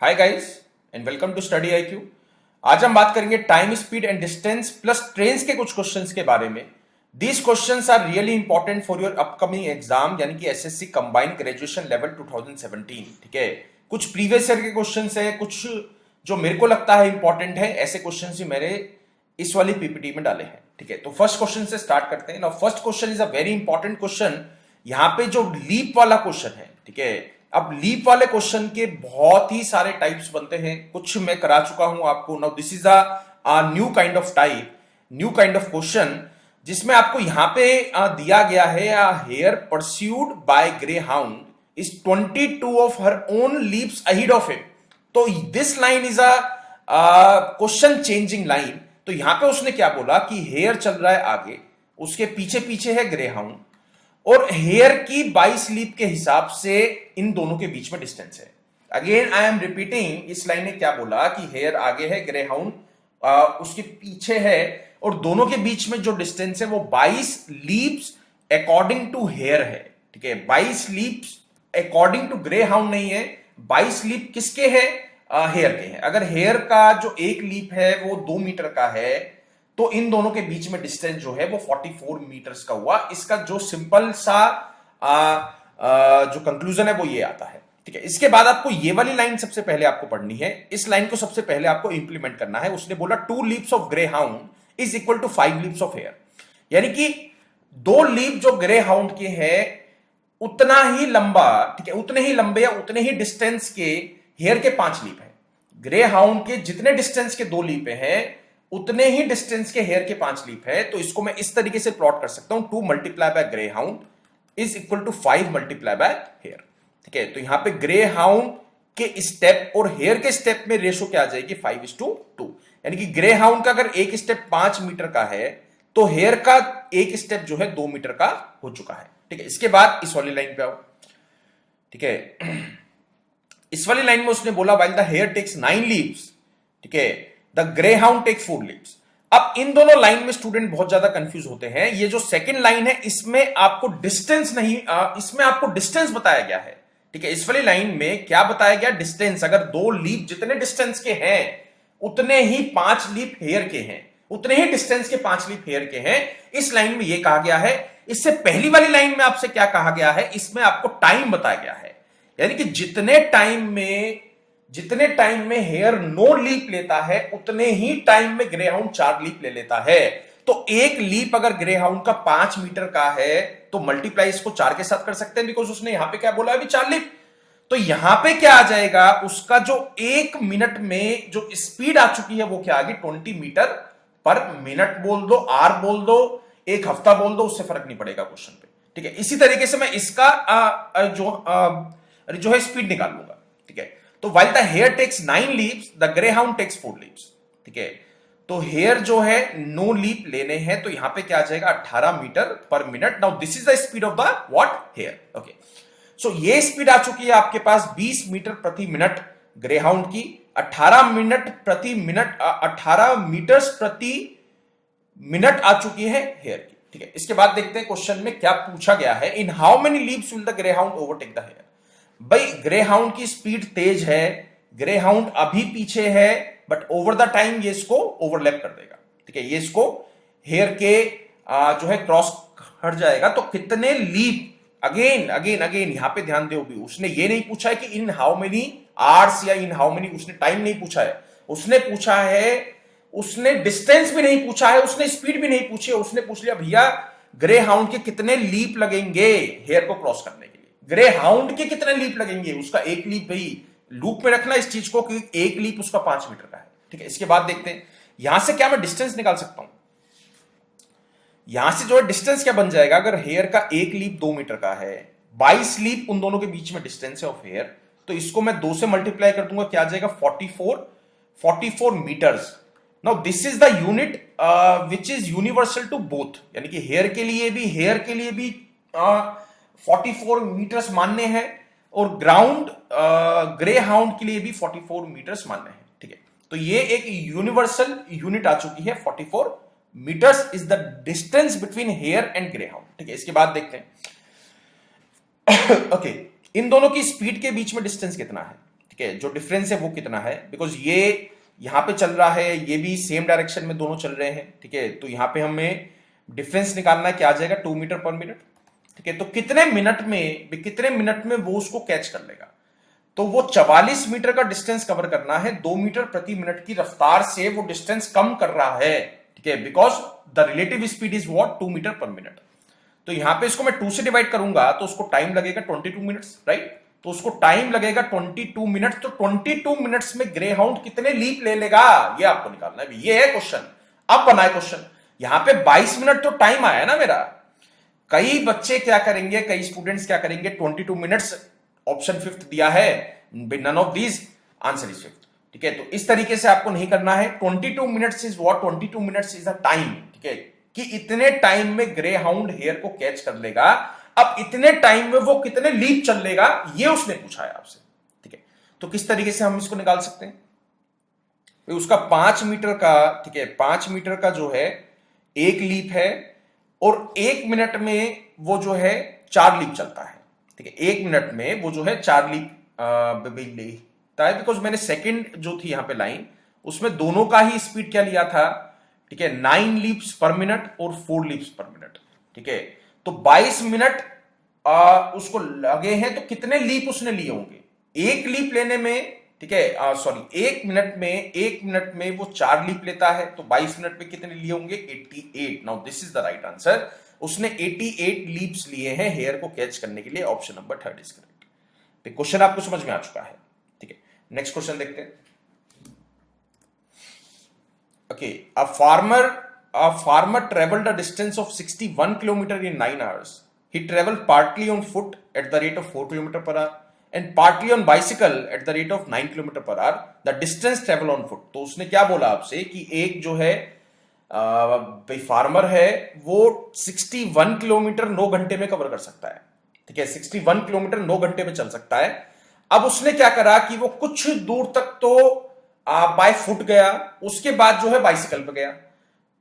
Hi guys and welcome to study IQ. आज हम बात करेंगे time speed and distance plus trains के कुछ क्वेश्चंस के बारे में। These questions are really important for your upcoming exam यानी कि एसएससी कंबाइंड ग्रेजुएशन लेवल 2017। ठीक है, कुछ प्रीवियस ईयर के क्वेश्चंस है, कुछ जो मेरे को लगता है इंपॉर्टेंट है, ऐसे क्वेश्चंस ही मेरे इस वाली पीपीटी में डाले हैं। ठीक है, तो फर्स्ट क्वेश्चन से स्टार्ट करते हैं। Now first question is a very important question. यहाँ पे जो लीप वाला क्वेश्चन है, ठीक है, अब लीप वाले क्वेश्चन के बहुत ही सारे टाइप्स बनते हैं, कुछ मैं करा चुका हूं आपको। Now this is a new kind of type, new kind of question, जिसमें आपको यहां पे दिया गया है hare pursued by greyhound is 22 of her own leaps ahead of him. तो this line is a question changing line. तो यहां पे उसने क्या बोला कि हेयर चल रहा है आगे, उसके पीछे पीछे है ग्रे हाउंड, और हेयर की 22 लीप के हिसाब से इन दोनों के बीच में डिस्टेंस है। अगेन आई एम रिपीटिंग, इस लाइन ने क्या बोला कि हेयर आगे है, ग्रे हाउंड उसके पीछे है, और दोनों के बीच में जो डिस्टेंस है वो 22 लीप्स अकॉर्डिंग टू हेयर है। ठीक है, 22 leaps according to greyhound नहीं है, 22 लीप किसके है? हेयर के हैं। अगर हेयर का जो एक लीप है वो 2 मीटर का है तो इन दोनों के बीच में डिस्टेंस जो है वो 44 मीटर्स का हुआ। इसका जो सिंपल सा जो कंक्लूजन है वो ये आता है। ठीक है, इसके बाद आपको ये वाली लाइन सबसे पहले आपको पढ़नी है। इस लाइन को सबसे पहले आपको इंप्लीमेंट करना है। उसने बोला 2 leaps of greyhound is equal to 5 leaps of hare, यानी कि 2 लीप जो ग्रे हाउंड के हैं उतना ही लंबा, ठीक है, उतने ही लंबे या उतने ही डिस्टेंस के हेयर के 5 लीप है। ग्रे हाउंड के जितने डिस्टेंस के 2 लीप हैं उतने ही डिस्टेंस के हेयर के 5 लीप है। तो इसको मैं इस तरीके से प्लॉट कर सकता हूं, 2 multiply by greyhound is equal to 5 multiply by hare. ठीक है, तो यहां पे ग्रे हाउंड के स्टेप और हेयर के स्टेप में रेशो क्या आ जाएगी? 5:2, यानी कि ग्रे हाउंड का अगर एक स्टेप 5 मीटर का है तो हेयर का एक स्टेप जो है 2 मीटर का हो चुका है। ठीक है, इसके बाद इस वाली लाइन पे आओ। ठीक है, इस वाली लाइन में उसने बोला while the hare takes 9 leaves, ठीक है, the greyhound takes 4 leaves. अब इन दोनों लाइन में स्टूडेंट बहुत ज्यादा कंफ्यूज होते हैं। ये जो सेकंड लाइन है इसमें आपको डिस्टेंस नहीं, इसमें आपको डिस्टेंस बताया गया है। ठीक है, इस वाली लाइन में क्या बताया गया? डिस्टेंस। अगर 2 लीप जितने डिस्टेंस के हैं उतने ही 5 लीप हेयर के हैं, उतने ही डिस्टेंस के 5 लीप हेयर के हैं। इस लाइन में यह कहा गया है। इससे पहली वाली लाइन में आपसे क्या कहा गया है? इसमें आपको टाइम बताया गया है, यानी कि जितने टाइम में हेयर 9 लीप लेता है उतने ही टाइम में ग्रे हाउंड 4 लीप ले लेता है। तो एक लीप अगर ग्रे हाउंड का 5 मीटर का है तो मल्टीप्लाई इसको 4 के साथ कर सकते हैं, बिकॉज उसने यहां पे क्या बोला अभी? 4 लीप। तो यहां पे क्या आ जाएगा? उसका जो 1 मिनट में जो स्पीड आ चुकी है वो क्या आ गई? 20 मीटर पर मिनट बोल दो, आर बोल दो, एक हफ्ता बोल दो, उससे फर्क नहीं पड़ेगा क्वेश्चन पे। ठीक है, इसी तरीके से मैं इसका जो है स्पीड निकाल लूंगा। ठीक है, तो while the hair takes 9 leaves, the greyhound takes 4 leaves। ठीक है, तो हेयर जो है 9 लीप लेने हैं, तो यहां पे क्या आ जाएगा? 18 मीटर पर minute. Now this is the speed of the what? Hare. Okay, so ये स्पीड आ चुकी है आपके पास 20 मीटर प्रति मिनट ग्रेहाउंड की, 18 मीटर्स प्रति मिनट आ चुकी है हेयर की। ठीक है, इसके बाद देखते हैं क्वेश्चन में क्या पूछा गया है। In how many leaps will the greyhound overtake the hare? भाई ग्रे हाउंड की स्पीड तेज है, ग्रे हाउंड अभी पीछे है, बट ओवर द टाइम ये इसको ओवरलैप कर देगा। ठीक है, ये इसको हेयर के जो है क्रॉस हट जाएगा। तो कितने लीप? अगेन यहां पे ध्यान दो भी, उसने ये नहीं पूछा है कि इन हाउ मेनी आवर्स या इन हाउ मेनी, उसने टाइम नहीं पूछा है। उसने पूछा है, उसने डिस्टेंस भी नहीं पूछा है, उसने स्पीड भी नहीं पूछी है। उसने पूछ लिया भैया ग्रे हाउंड के कितने लीप लगेंगे हेयर को क्रॉस करने के लिए? ग्रे हाउंड के कितने लीप लगेंगे? उसका एक लीप। भाई लूप में रखना इस चीज को कि एक लीप उसका 5 मीटर का है। ठीक है, इसके बाद देखते हैं यहां से क्या मैं डिस्टेंस निकाल सकता हूं। यहां से जो है डिस्टेंस क्या बन जाएगा? अगर हेयर का एक लीप 2 मीटर का है, 22 लीप उन दोनों के बीच में डिस्टेंस है ऑफ हेयर, तो इसको मैं 2 से मल्टीप्लाई कर दूंगा, क्या आ जाएगा? 44 meters. Now this is the unit which is universal to both, यानी कि हेयर के लिए भी 44 मीटर्स मानने हैं और ग्रे हाउंड के लिए भी 44 मीटर्स मानने हैं। ठीक है, तो ये एक यूनिवर्सल यूनिट आ चुकी है। 44 meters is the distance between hare and greyhound. ठीक है, इसके बाद देखते हैं ओके, इन दोनों की स्पीड के बीच में डिस्टेंस कितना है? ठीक है, जो डिफरेंस है वो कितना है, बिकॉज ये यहां पे चल रहा है, ये भी सेम डायरेक्शन में दोनों चल रहे हैं, ठीक है। तो यहां पे हमें डिफरेंस निकालना है, क्या आ जाएगा 2 मीटर पर मिनट, ठीक है। तो कितने मिनट में वो उसको कैच कर लेगा, तो वो 44 मीटर का डिस्टेंस कवर करना है 2 मीटर प्रति मिनट की रफ्तार से, वो डिस्टेंस कम कर रहा है, ठीक है, because the relative speed is what 2 meter पर मिनट। तो यहां पे इसको मैं 2 से डिवाइड करूंगा तो उसको टाइम लगेगा 22 मिनट्स, राइट। तो उसको टाइम लगेगा 22 मिनट, तो 22 मिनट्स में ग्रे हाउंड कितने लीप ले लेगा, ये आपको निकालना है, ये है क्वेश्चन। अब बनाए क्वेश्चन, यहां पे 22 मिनट तो टाइम आया ना मेरा। कई बच्चे क्या करेंगे, कई स्टूडेंट्स क्या करेंगे, 22 मिनट्स ऑप्शन फिफ्थ दिया है, none of these answer is fifth, ठीक है। तो इस तरीके से आपको नहीं करना है। 22 minutes is what, 22 minutes is a time, ठीक है, कि इतने टाइम में ग्रे हाउंड हेयर को कैच कर लेगा। अब इतने टाइम में वो कितने लीप चल लेगा, ये उसने पूछा है आपसे, ठीक है। तो किस तरीके से हम इसको निकाल सकते हैं, उसका 5 मीटर का, ठीक है, 5 मीटर का जो है एक लीप है, और 1 मिनट में वो जो है 4 लीप चलता है, ठीक है। 1 मिनट में वो जो है 4 लीप लेता है, बिकॉज मैंने सेकंड जो थी यहां पे लाइन, उसमें दोनों का ही स्पीड क्या लिया था, ठीक है, 9 लीप्स पर मिनट और 4 लीप्स पर मिनट, ठीक है। तो 22 मिनट उसको लगे हैं, तो कितने लीप उसने लिए होंगे एक लीप लेने में, ठीक है, सॉरी, 1 मिनट में वो 4 लीप लेता है, तो 22 मिनट में कितने लिए होंगे 88। Now this is the right answer, उसने 88 लीप्स लिए हैं हेयर को कैच करने के लिए, option number 3 is correct. Question आपको समझ में आ चुका है, ठीक है। नेक्स्ट क्वेश्चन देखते हैं। Okay, a farmer traveled a distance of 61 kilometer in 9 hours. He traveled partly on foot at the rate of 4 kilometer per hour and partly on bicycle at the rate of 9 kilometer per hour. The distance travel on foot. तो उसने क्या बोला आपसे कि एक जो है farmer है, वो 61 किलोमीटर 9 घंटे में कवर कर सकता है, ठीक है, 61 किलोमीटर 9 घंटे में चल सकता है। अब उसने क्या करा कि वो कुछ दूर तक तो बाय फुट गया, उसके बाद जो है बाइसिकल पे गया।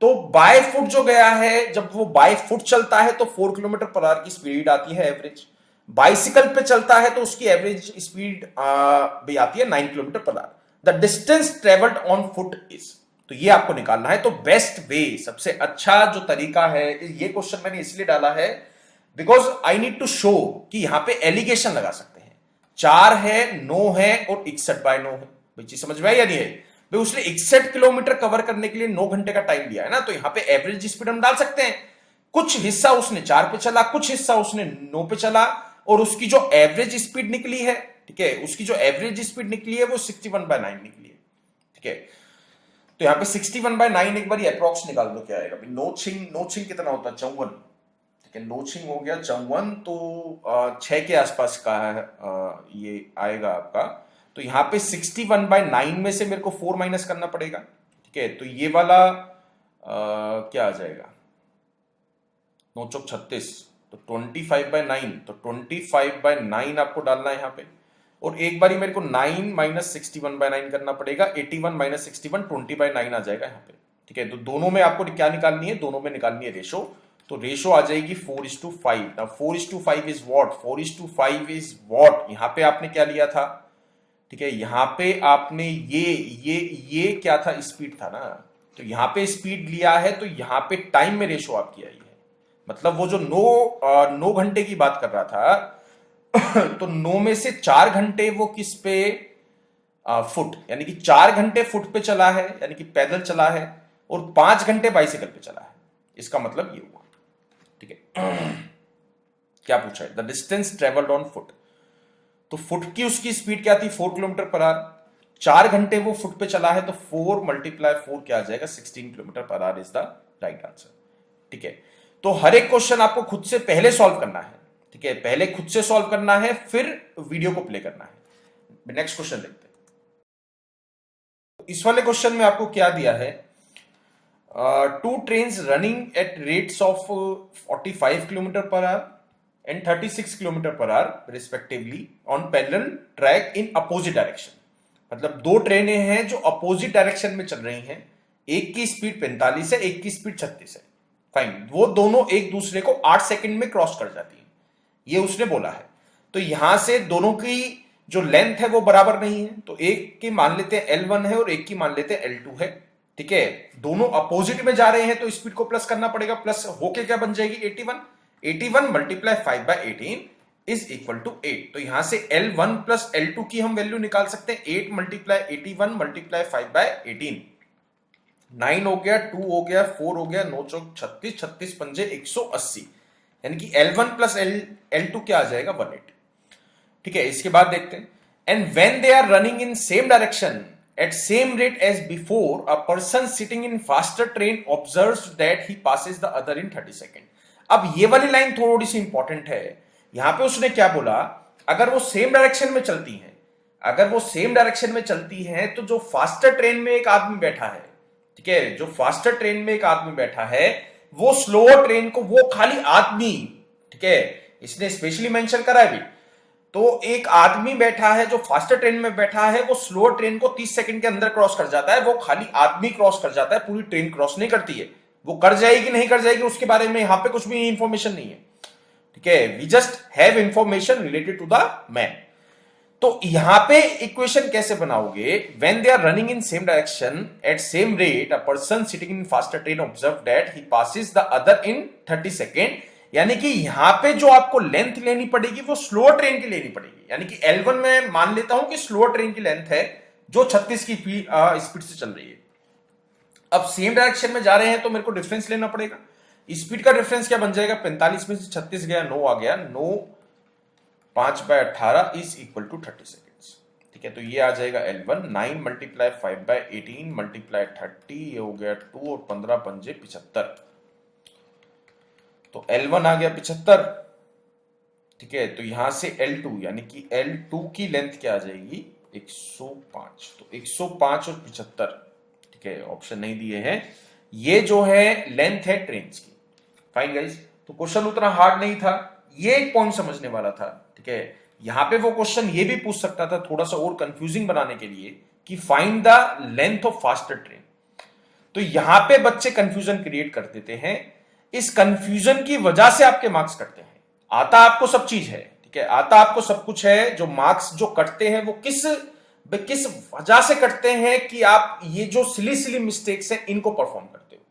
तो बाय फुट जो गया है, जब वो बाय फुट चलता है तो 4 किलोमीटर पर आवर की स्पीड आती है एवरेज, बाइसिकल पे चलता है तो उसकी एवरेज स्पीड भी आती है 9 kilometre per our. The distance travelled on foot is, तो ये आपको निकालना है। तो बेस्ट वे, सबसे अच्छा जो तरीका है, ये क्वेश्चन मैंने इसलिए डाला है because I need to show कि यहां पे एलिगेशन लगा सकते हैं। 4 है, 9 है और 61/9 है, भाई चीज समझ में आई या नहीं है भाई। उसने 61 किलोमीटर कवर करने के लिए 9 घंटे का टाइम लिया है ना, तो यहां पे एवरेज स्पीड हम डाल सकते हैं। कुछ हिस्सा उसने 4 पे चला, कुछ हिस्सा उसने 9 पे चला, और उसकी जो एवरेज स्पीड निकली है, ठीक है, उसकी जो एवरेज स्पीड निकली है वो 61/9 निकली है, ठीक है। तो यहां पे 61/9 एक बार अप्रोक्स निकाल दो, क्या आएगा भाई। नोचिंग कितना होता है 54, ठीक है, नोचिंग हो गया 54, तो 6 के आसपास का है, ये आएगा आपका। तो यहां पे 61/9 में से मेरे को 4 माइनस करना पड़ेगा, ठीक है। तो ये वाला क्या आ जाएगा, 9 चौक 36, तो 25/9, तो 25/9 आपको डालना है यहां पे। और एक बारी मेरे को 9 माइनस 61/9 करना पड़ेगा, 81 माइनस 61 20/9 आ जाएगा यहाँ पे, ठीक है। तो दोनों में आपको क्या निकालनी है, दोनों में निकालनी है रेशो, तो रेशो आ जाएगी 4:5। ना 4:5 इज व्हाट, 4:5 इज व्हाट, यहाँ पे आपने क्या लिया था, ठीक है, यहाँ पे आपने ये क्या था, स्पीड था ना, तो यहाँ पे स्पीड लिया है, तो यहाँ पे टाइम में रेशो आपकी आई है। मतलब वो जो 9 घंटे की बात कर रहा था तो 9 में से 4 घंटे वो किस पे, फुट, यानी कि 4 घंटे फुट पे चला है, यानी कि पैदल चला है, और 5 घंटे बाइसिकल पे चला है। इसका मतलब ये हुआ, ठीक है। क्या पूछा है, the distance travelled on foot, तो फुट की उसकी स्पीड क्या थी 4 किलोमीटर पर आवर, 4 घंटे वो फुट पे चला है, तो 4 × 4 क्या आ जाएगा 16 kilometre per our is the right answer, ठीक है। तो हर एक क्वेश्चन आपको खुद से पहले सॉल्व करना है, ठीक है, पहले खुद से सॉल्व करना है, फिर वीडियो को प्ले करना है। नेक्स्ट क्वेश्चन देखते हैं। इस वाले क्वेश्चन में आपको क्या दिया है, 2 trains running at rates of 45 kilometre per our and 36 kilometre per our respectively on parallel track in opposite direction. मतलब 2 ट्रेनें हैं जो अपोजिट डायरेक्शन में चल रही हैं, एक की स्पीड 45 है, एक की स्पीड 36 है, फाइन। वो दोनों एक दूसरे को 8 सेकंड में क्रॉस कर जाती है, ये उसने बोला है। तो यहां से दोनों की जो लेंथ है वो बराबर नहीं है, तो एक की मान लेते हैं L1 है और एक की मान लेते हैं L2 है। ठीक है, दोनों अपोजिट में जा रहे हैं तो स्पीड को प्लस करना पड़ेगा, प्लस होके क्या बन जाएगी 81, 81 मल्टीप्लाई 5/18 इज इक्वल टू 8। तो यहां से L1 प्लस L2 की हम वैल्यू निकाल सकते हैं, 8 मल्टीप्लाई 81 मल्टीप्लाई 5/18, 9 हो गया, 2 हो गया, 4 हो गया, 9 चौक 36, 36 पंजे 180, यानी कि L1 प्लस L2 क्या आ जाएगा 180। ठीक है, इसके बाद देखते हैं, and when they are running in same direction at same rate as before, a person sitting in faster train observes that he passes the other in 30 second. अब ये वाली लाइन थोड़ी सी इंपॉर्टेंट है, यहां पे उसने क्या बोला, अगर वो सेम डायरेक्शन में चलती है, अगर वो सेम डायरेक्शन में चलती है तो जो फास्टर ट्रेन में एक आदमी बैठा है, ठीक है, जो फास्टर ट्रेन में एक आदमी बैठा है, वो स्लोअर ट्रेन को, वो खाली आदमी, ठीक है, इसने स्पेशली मेंशन करा है भी, तो एक आदमी बैठा है जो फास्टर ट्रेन में बैठा है, वो स्लोअर ट्रेन को 30 सेकंड के अंदर क्रॉस कर जाता है, वो खाली आदमी क्रॉस कर जाता है, पूरी ट्रेन क्रॉस नहीं करती है। वो कर जाएगी नहीं कर जाएगी उसके बारे में यहां पे कुछ भी इंफॉर्मेशन नहीं है, ठीक है, we just have information related to the man. तो यहां पे इक्वेशन कैसे बनाओगे, when they are running in same direction at same rate, a person sitting in faster train observe that he passes the other in 30 second, यानी कि यहां पे जो आपको लेंथ लेनी पड़ेगी वो स्लोअर ट्रेन की लेनी पड़ेगी, यानी कि L1 में मान लेता हूं कि स्लोअर ट्रेन की लेंथ है जो 36 की स्पीड से चल रही है। अब सेम डायरेक्शन में जा रहे हैं तो मेरे को डिफरेंस लेना पड़ेगा, स्पीड का डिफरेंस क्या बन जाएगा, 45 में से 36 गया 9 आ गया, 9 5/18 इज इक्वल टू 30 सेकेंड्स। ठीक है, तो ये आ जाएगा L1, 9 मल्टीप्लाई 5/18 मल्टीप्लाई 30, ये हो गया 2 और 15 पंजे 75, तो L1 आ गया 75। ठीक है, तो यहां से L2 यानी कि L2 की लेंथ क्या आ जाएगी 105, तो 105 और 75, ठीक है, ऑप्शन नहीं दिए हैं, ये जो है लेंथ है ट्रेन की। फाइन गाइस, तो क्वेश्चन उतना हार्ड नहीं था, ये एक पॉइंट समझने वाला था। ठीक है, यहां पे वो क्वेश्चन ये भी पूछ सकता था थोड़ा सा और कंफ्यूजिंग बनाने के लिए कि find the length of faster train, तो यहां पे बच्चे कंफ्यूजन क्रिएट कर देते हैं, इस कंफ्यूजन की वजह से आपके मार्क्स कटते हैं। आता आपको सब चीज है, ठीक है, आता आपको सब कुछ है, जो मार्क्स जो कटते हैं वो किस वजह से कटते हैं कि आप ये जो सिली मिस्टेक्स हैं इनको परफॉर्म करते हो।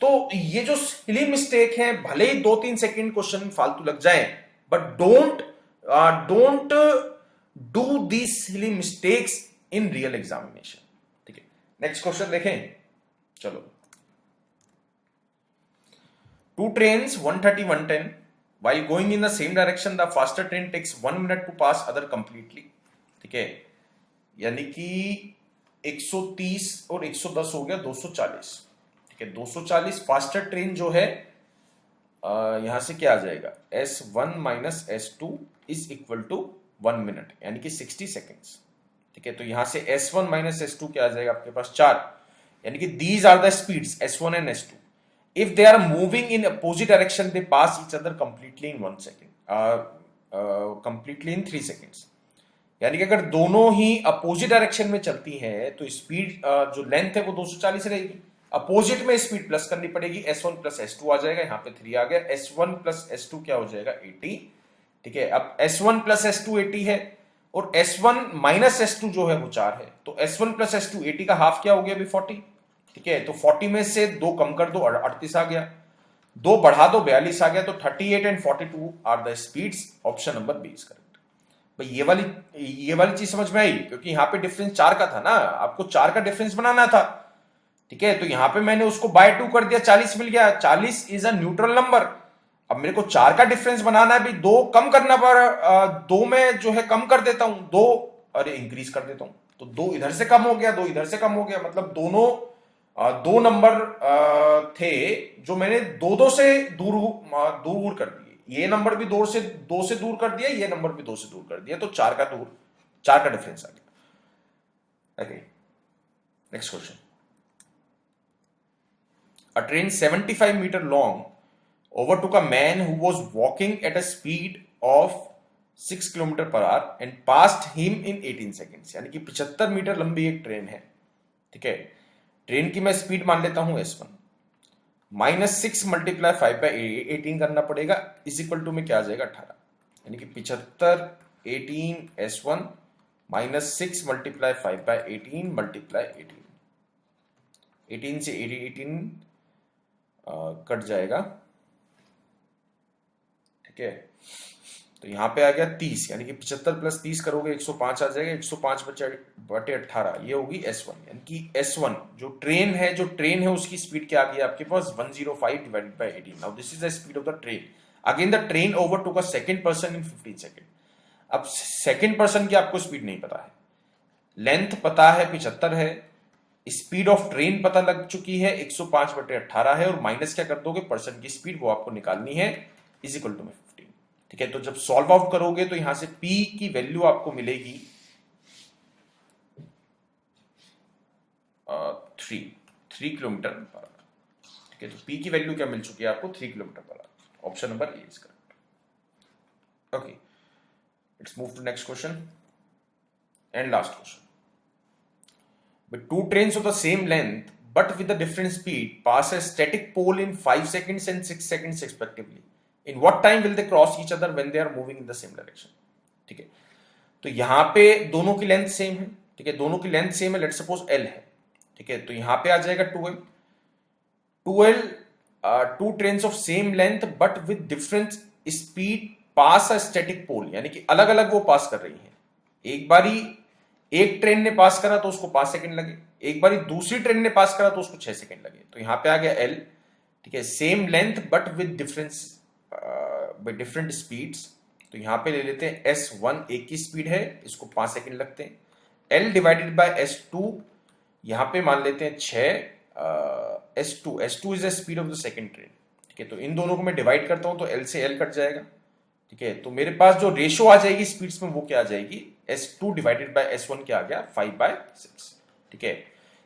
तो ये जो सिली मिस्टेक है, भले ही 2-3 सेकंड क्वेश्चन फालतू लग जाए, but don't do these silly mistakes in real examination. ठीक है, नेक्स्ट क्वेश्चन देखें, चलो। Two trains 130-110 while going in the same direction, the faster train takes 1 minute to pass other completely। ठीक है, यानी कि 130 और 110 हो गया 240। ठीक है, 240 फास्टर ट्रेन जो है, यहां से क्या आ जाएगा, S1 minus S2 is equal to 1 minute, यानी कि 60 सेकेंड्स। ठीक है, तो यहां से S1 माइनस S2 क्या आ जाएगा आपके पास 4, यानी कि these are the speeds S1 and S2। If they are moving in opposite direction, they pass each other completely in 1 second, completely in 3 seconds। यानी कि अगर दोनों ही अपोजिट डायरेक्शन में चलती है तो स्पीड जो लेंथ है वो 240 रहेगी, अपोजिट में स्पीड प्लस करनी पड़ेगी, S1 प्लस S2 आ जाएगा, यहाँ पे 3 आ गया, S1 प्लस S2 क्या हो जाएगा 80। ठीक है, अब S1 प्लस S2 80 है और S1 माइनस S2 जो है वो 4 है, तो S1 प्लस S2 80 का हाफ क्या हो गया अभी 40। ठीक है, तो 40 में से 2 कम कर दो 38 आ गया, 2 बढ़ा दो 42 आ गया, तो 38 and 42 are the speeds, option number B is correct. भाई ये वाली चीज समझ में आई, क्योंकि यहां पे डिफरेंस 4 का था ना, आपको 4 का डिफरेंस बनाना था। ठीक है, तो यहां पे मैंने उसको बाय 2 कर दिया, 40 मिल गया, 40 इज अ न्यूट्रल नंबर। अब मेरे को 4 का डिफरेंस बनाना है, भी 2 कम करना पर 2 में जो है कम कर देता हूं, 2 अरे इंक्रीज कर देता हूं, तो 2 इधर से कम हो गया, 2 इधर से कम हो गया, मतलब दोनों 2 नंबर थे जो मैंने 2-2 से दूर कर दिए, ये नंबर भी 2 से दूर कर दिया, ये नंबर भी 2 से दूर कर दिया, तो 4 का डिफरेंस आ गया। Okay, next question. A train 75 meter long overtook a man who was walking at a speed of 6 kilometre per our and passed him in 18 seconds। यानी कि 75 मीटर लंबी एक ट्रेन है। ठीक है, ट्रेन की मैं स्पीड मान लेता हूं S1, माइनस 6 मल्टीप्लाई 5/18 करना पड़ेगा, इज इक्वल टू में क्या आ जाएगा 18, यानी कि 75 18s1 minus 6 multiply 5 bye 18 multiply 18 से 18 कट जाएगा, ठीक है। तो यहां पे आ गया 30, यानी कि 75 प्लस 30 करोगे 105 आ जाएगा। 105 बटे 18 ये होगी S1, यानी कि S1 जो ट्रेन है उसकी स्पीड क्या आ गई आपके पास 105 divided by 18। Now this is the speed of the train. Again the train overtook a second person in 15 second. अब सेकंड पर्सन की आपको स्पीड नहीं पता है, लेंथ पता है 75 है, स्पीड ऑफ ट्रेन पता लग चुकी है 105 बटे 18 है, और माइनस क्या कर दोगे पर्सन की स्पीड, वो आपको निकालनी है इज इक्वल टू 15, ठीक है। तो जब सॉल्व आउट करोगे तो यहां से P की वैल्यू आपको मिलेगी 3 किलोमीटर पर आवर, ठीक है। तो P की वैल्यू क्या मिल चुकी है आपको 3 kilometer per hour. Option number A is correct. Okay, let's move to next question and last question. With two trains of the same length but with a different speed pass a static pole in 5 seconds and 6 seconds respectively. In what time will they cross each other when they are moving in the same direction? ठीक है, तो यहां पे दोनों की length same है, ठीक है, दोनों की लेंथ सेम है, लेट्स सपोज L है, ठीक है। तो यहां पे आ जाएगा 2L, two trains of same length but with different speed pass a static pole, यानी कि अलग अलग वो पास कर रही है। एक बारी एक ट्रेन ने पास करा तो उसको 5 सेकंड लगे, एक बारी दूसरी ट्रेन ने पास करा तो उसको 6 सेकंड लगे। तो यहां पे आ गया L, ठीक है, same length but with different speeds. तो यहां पे ले लेते हैं S1 एक की स्पीड है, इसको 5 सेकंड लगते हैं। L डिवाइडेड बाय S2, यहां पे मान लेते हैं 6 S2 is the speed of the second train, ठीक है। तो इन दोनों को मैं डिवाइड करता हूं तो L से L कट जाएगा, ठीक है। तो मेरे पास जो रेशो आ जाएगी स्पीड्स में वो क्या आ जाएगी, S2 डिवाइडेड बाय S1 क्या आ गया 5/6, ठीक है।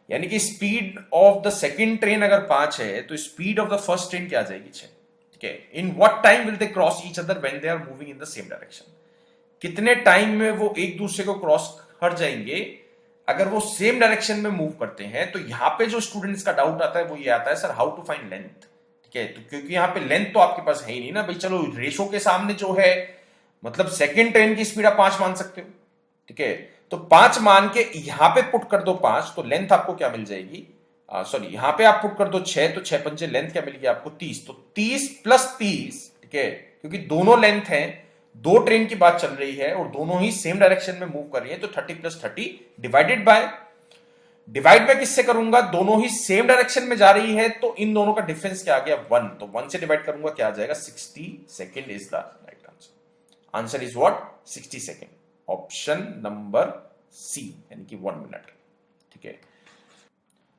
यानी कि speed of the second train अगर 5 है तो speed of the first train क्या आ जाएगी 6, ठीक है। In what time will they cross each other when they are moving in the same direction, कितने टाइम में वो एक दूसरे को क्रॉस कर जाएंगे अगर वो सेम डायरेक्शन में मूव करते हैं। तो यहां पे जो स्टूडेंट्स का डाउट आता है वो ये आता है, sir how to find length, ठीक है। तो क्योंकि यहां पे लेंथ तो आपके पास है ही नहीं ना भाई, चलो रेशो के सामने जो है मतलब सेकंड ट्रेन की स्पीड आप 5 मान सकते हो, ठीक है। तो 5 मान के यहां पे पुट कर दो 5, तो लेंथ आपको क्या मिल जाएगी, सॉरी यहां पे आप पुट कर दो 6, तो 6 पंजे लेंथ क्या मिलेगी आपको 30। तो 30 प्लस 30, ठीक है, क्योंकि दोनों लेंथ है, दो ट्रेन की बात चल रही है और दोनों ही सेम डायरेक्शन में मूव कर रही है, तो 30 प्लस 30 डिवाइड मैं किससे करूंगा, दोनों ही सेम डायरेक्शन में जा रही है, तो इन दोनों का डिफरेंस क्या आ गया 1, तो 1 से डिवाइड करूंगा क्या आ जाएगा 60 second is the right answer. Answer is what 60 second, option number C, यानी कि 1 मिनट, ठीक है।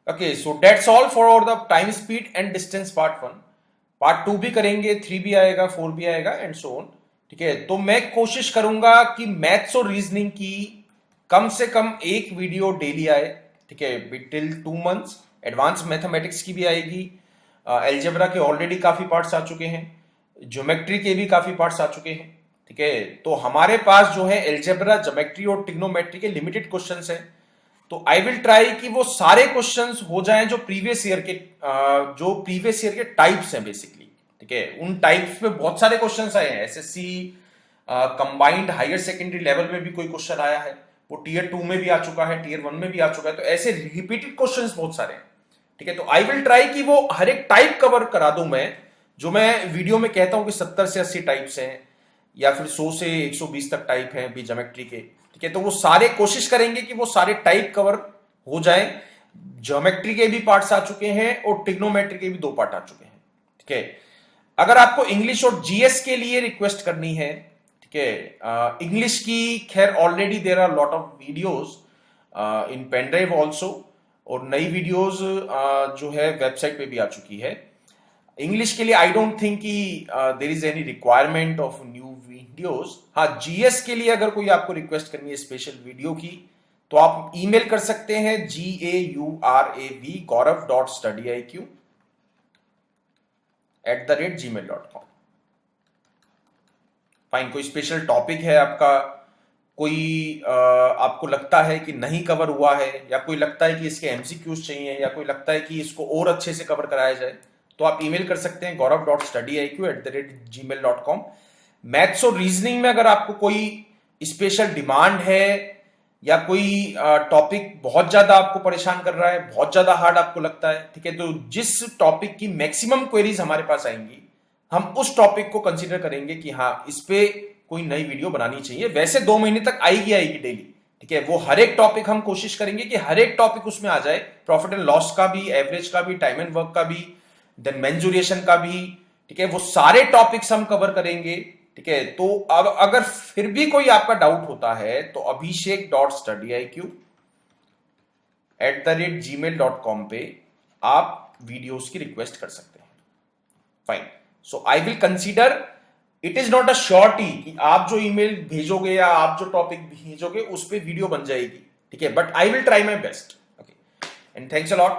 Okay, so that's all for the time speed and distance part 1। Part 2 भी करेंगे, 3 भी आएगा, 4 भी आएगा एंड सो ऑन, ठीक है। तो मैं कोशिश करूंगा कि मैथ्स और रीजनिंग की कम से कम एक वीडियो डेली आए, ठीक है, टिल 2 मंथ्स। एडवांस मैथमेटिक्स की भी आएगी, एल्जेब्रा के ऑलरेडी काफी पार्ट्स आ चुके हैं, ज्योमेट्री के भी काफी पार्ट्स आ चुके हैं, ठीक है। तो हमारे पास जो है एल्जेब्रा, ज्योमेट्री और ट्रिग्नोमेट्री के लिमिटेड क्वेश्चंस हैं। तो आई विल ट्राई कि वो सारे क्वेश्चंस हो जाएं जो प्रीवियस ईयर के टाइप्स हैं बेसिकली, ठीक है। उन टाइप्स में बहुत सारे क्वेश्चंस आए हैं, SSC combined higher secondary level में भी कोई क्वेश्चन आया है, वो टियर 2 में भी आ चुका है, टियर 1 में भी आ चुका है, तो ऐसे रिपीटेड क्वेश्चंस बहुत सारे हैं, ठीक है। तो आई विल ट्राई कि वो हर एक टाइप कवर करा दूं मैं, जो मैं वीडियो में कहता हूं कि 70 से 80 टाइप्स हैं या फिर 100 से 120 तक टाइप हैं भी ज्योमेट्री के, ठीक है। तो वो सारे कोशिश करेंगे कि वो सारे टाइप कवर हो जाए। ज्योमेट्री के भी पार्ट्स आ चुके हैं और ट्रिग्नोमेट्री के भी 2 पार्ट आ चुके हैं, ठीक है। अगर आपको इंग्लिश और जीएस के लिए रिक्वेस्ट करनी है, ठीक है, इंग्लिश की खैर already there are lot of videos in pen drive also, और नई वीडियोस जो है वेबसाइट पे भी आ चुकी है। इंग्लिश के लिए आई डोंट थिंक कि there is any requirement of new videos. हाँ, जीएस के लिए अगर कोई आपको रिक्वेस्ट करनी है स्पेशल वीडियो की, तो आप ईमेल कर सकते हैं gaurav.studiiq@gmail.com। फाइन, कोई स्पेशल टॉपिक है आपका, कोई आपको लगता है कि नहीं कवर हुआ है, या कोई लगता है कि इसके एमसीक्यूज चाहिए, या कोई लगता है कि इसको और अच्छे से कवर कराया जाए, तो आप ईमेल कर सकते हैं gaurav.studiiq@gmail.com। मैथ्स और रीजनिंग में अगर आपको कोई स्पेशल डिमांड है, या कोई टॉपिक बहुत ज्यादा आपको परेशान कर रहा है, बहुत ज्यादा हार्ड आपको लगता है, ठीक है, तो जिस टॉपिक की मैक्सिमम क्वेरीज हमारे पास आएंगी हम उस टॉपिक को कंसीडर करेंगे कि हाँ इस पे कोई नई वीडियो बनानी चाहिए। वैसे 2 महीने तक आएगी डेली, ठीक है, वो हर एक टॉपिक हम कोशिश करेंगे कि हर एक टॉपिक उसमें आ जाए, प्रॉफिट एंड लॉस का भी, एवरेज का भी, टाइम एंड वर्क का भी, देन मेंजुरेशन का भी, ठीक है, वो सारे टॉपिक्स हम कवर करेंगे, ठीक है। तो अब अगर फिर भी कोई आपका डाउट होता है तो abhishek.studyiq@gmail.com पे आप वीडियोस की रिक्वेस्ट कर सकते हैं। Fine, so I will consider, it is not a surety कि आप जो ईमेल भेजोगे या आप जो टॉपिक भेजोगे उस पर वीडियो बन जाएगी, ठीक है, but I will try my best. Okay, and thanks a lot.